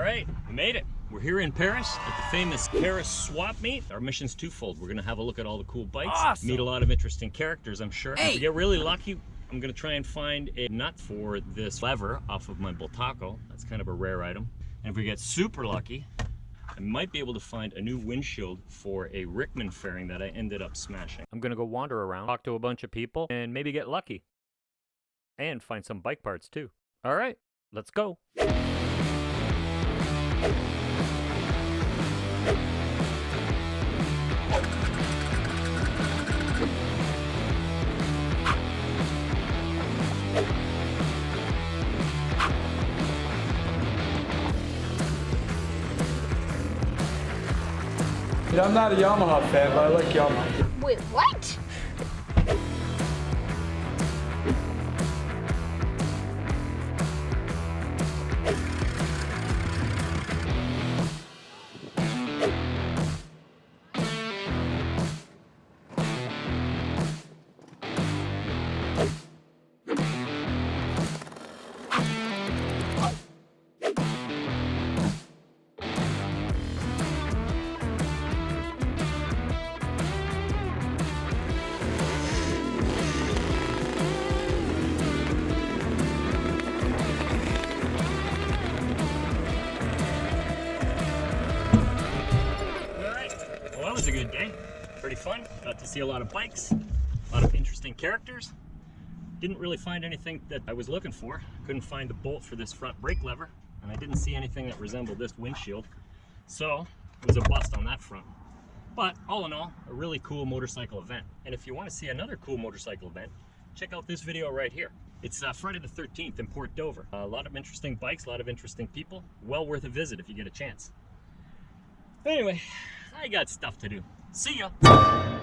right, we made it. We're here in Paris at the famous Paris swap meet. Our mission's twofold. We're gonna have a look at all the cool bikes, Awesome. meet a lot of interesting characters, I'm sure. Hey. If we get really lucky, I'm gonna try and find a nut for this lever off of my Bultaco. That's kind of a rare item. And if we get super lucky, I might be able to find a new windshield for a Rickman fairing that I ended up smashing. I'm gonna go wander around, talk to a bunch of people, and maybe get lucky. And find some bike parts too. All right, let's go. Yeah, I'm not a Yamaha fan, but I like Yamaha. Wait, what? Well, that was a good day. Pretty fun. Got to see a lot of bikes, a lot of interesting characters. Didn't really find anything that I was looking for. Couldn't find the bolt for this front brake lever, and I didn't see anything that resembled this windshield. So it was a bust on that front. But all in all, a really cool motorcycle event. And if you want to see another cool motorcycle event, check out this video right here. It's Friday the 13th in Port Dover. A lot of interesting bikes, a lot of interesting people. Well worth a visit if you get a chance. Anyway, I got stuff to do. See ya!